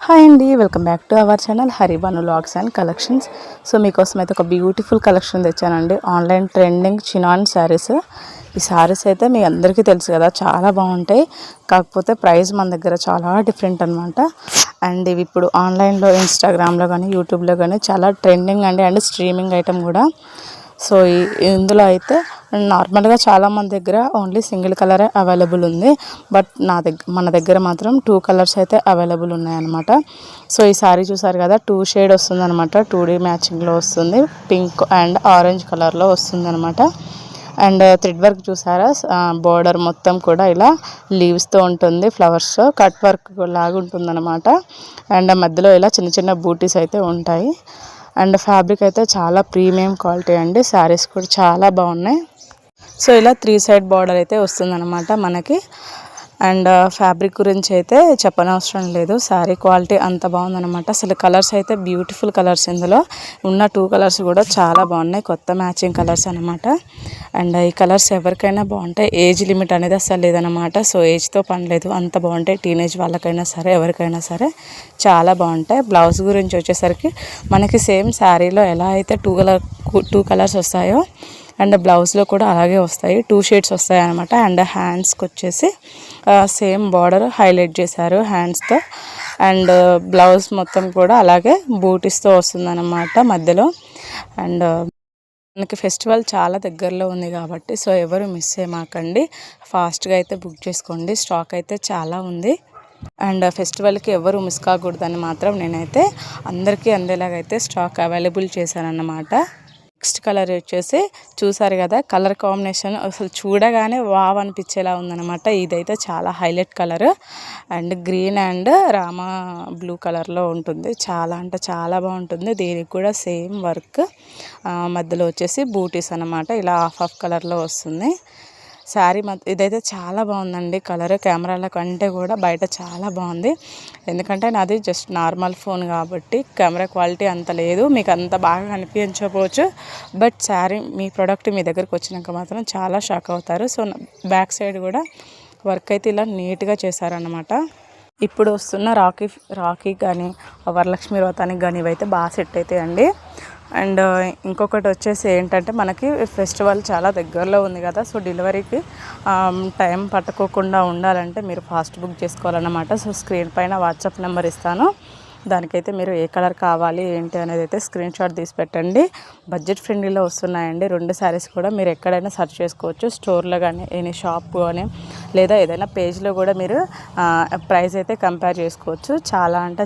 Hi అండి, welcome back to our channel Haribanu vlogs and collections. So మీకోసం అయితే ఒక బ్యూటిఫుల్ కలెక్షన్ తెచ్చానండి. Online trending chinon sarees. ఈ శారీస్ అయితే మీ అందరికీ తెలుసు కదా, చాలా బాగుంటాయి. కాకపోతే ప్రైస్ మన దగ్గర చాలా డిఫరెంట్ అనమాట. అండ్ ఇవి ఇప్పుడు ఆన్లైన్లో ఇన్స్టాగ్రామ్లో కానీ యూట్యూబ్లో కానీ చాలా ట్రెండింగ్ అండ్ స్ట్రీమింగ్ ఐటమ్ కూడా. సో ఇందులో అయితే నార్మల్గా చాలామంది దగ్గర ఓన్లీ సింగిల్ కలరే అవైలబుల్ ఉంది. బట్ మన దగ్గర మాత్రం 2 కలర్స్ అయితే అవైలబుల్ ఉన్నాయన్నమాట. సో ఈ సారీ చూసారు కదా, 2 షేడ్ వస్తుంది అనమాట. 2D మ్యాచింగ్లో వస్తుంది. పింక్ అండ్ ఆరెంజ్ కలర్లో వస్తుంది అనమాట. అండ్ థ్రెడ్ వర్క్ చూసారా, బోర్డర్ మొత్తం కూడా ఇలా లీవ్స్తో ఉంటుంది. ఫ్లవర్స్ కట్ వర్క్ లాగా ఉంటుంది అనమాట. అండ్ మధ్యలో ఇలా చిన్న చిన్న బూటీస్ అయితే ఉంటాయి. అండ్ ఫ్యాబ్రిక్ అయితే చాలా ప్రీమియం క్వాలిటీ అండి. శారీస్ కూడా చాలా బాగున్నాయి. సో ఇలా 3 సైడ్ బార్డర్ అయితే వస్తుందన్నమాట మనకి. అండ్ ఫ్యాబ్రిక్ గురించి అయితే చెప్పనవసరం లేదు. శారీ క్వాలిటీ అంత బాగుందన్నమాట. అసలు కలర్స్ అయితే బ్యూటిఫుల్ కలర్స్. ఇందులో ఉన్న 2 కలర్స్ కూడా చాలా బాగున్నాయి. కొత్త మ్యాచింగ్ కలర్స్ అనమాట. అండ్ ఈ కలర్స్ ఎవరికైనా బాగుంటాయి. ఏజ్ లిమిట్ అనేది అసలు లేదనమాట. సో ఏజ్తో పని లేదు, అంత బాగుంటాయి. టీనేజ్ వాళ్ళకైనా సరే, ఎవరికైనా సరే చాలా బాగుంటాయి. బ్లౌజ్ గురించి వచ్చేసరికి మనకి సేమ్ శారీలో ఎలా అయితే 2 కలర్స్ వస్తాయో అండ్ బ్లౌజ్లో కూడా అలాగే వస్తాయి. 2 షేడ్స్ వస్తాయి అనమాట. అండ్ హ్యాండ్స్కి వచ్చేసి సేమ్ బార్డర్ హైలైట్ చేశారు హ్యాండ్స్తో. అండ్ బ్లౌజ్ మొత్తం కూడా అలాగే బూటీస్తో వస్తుందన్నమాట మధ్యలో. అండ్ మనకి ఫెస్టివల్ చాలా దగ్గరలో ఉంది కాబట్టి సో ఎవరు మిస్ చేయమాకండి. ఫాస్ట్గా అయితే బుక్ చేసుకోండి. స్టాక్ అయితే చాలా ఉంది. అండ్ ఫెస్టివల్కి ఎవరు మిస్ కాకూడదని మాత్రం నేనైతే అందరికీ అందేలాగైతే స్టాక్ అవైలబుల్ చేశానన్నమాట. నెక్స్ట్ కలర్ వచ్చేసి చూసారు కదా, కలర్ కాంబినేషన్ అసలు చూడగానే వావ్ అనిపించేలా ఉందన్నమాట. ఇదైతే చాలా highlight colour. And green and Rama blue కలర్లో ఉంటుంది. చాలా అంటే చాలా బాగుంటుంది. దీనికి కూడా సేమ్ వర్క్, మధ్యలో వచ్చేసి బూటీస్ అన్నమాట. ఇలా హాఫ్ కలర్లో వస్తుంది శారీ. ఇదైతే చాలా బాగుందండి. కలర్ కెమెరాల కంటే కూడా బయట చాలా బాగుంది. ఎందుకంటే నాది జస్ట్ నార్మల్ ఫోన్ కాబట్టి కెమెరా క్వాలిటీ అంత లేదు, మీకు అంత బాగా కనిపించకపోవచ్చు. బట్ శారీ మీ ప్రోడక్ట్ మీ దగ్గరకు వచ్చినాక మాత్రం చాలా షాక్ అవుతారు. సో బ్యాక్ సైడ్ కూడా వర్క్ అయితే ఇలా నీట్గా చేశారన్నమాట. ఇప్పుడు వస్తున్న రాఖీ కానీ వరలక్ష్మి వ్రతానికి కానీ ఇవైతే బాగా సెట్ అవుతాయండి. అండ్ ఇంకొకటి వచ్చేసి ఏంటంటే మనకి ఫెస్టివల్ చాలా దగ్గరలో ఉంది కదా, సో డెలివరీకి టైం పట్టుకోకుండా ఉండాలంటే మీరు ఫాస్ట్ బుక్ చేసుకోవాలన్నమాట. సో స్క్రీన్ పైన వాట్సాప్ నెంబర్ ఇస్తాను. దానికైతే మీరు ఏ కలర్ కావాలి ఏంటి అనేది అయితే స్క్రీన్ షాట్ తీసి పెట్టండి. బడ్జెట్ ఫ్రెండ్లీలో వస్తున్నాయండి 2 శారీస్ కూడా. మీరు ఎక్కడైనా సెర్చ్ చేసుకోవచ్చు, స్టోర్లో కానీ ఎనీ షాప్ కానీ లేదా ఏదైనా పేజ్లో కూడా మీరు ప్రైస్ అయితే కంపేర్ చేసుకోవచ్చు. చాలా అంటే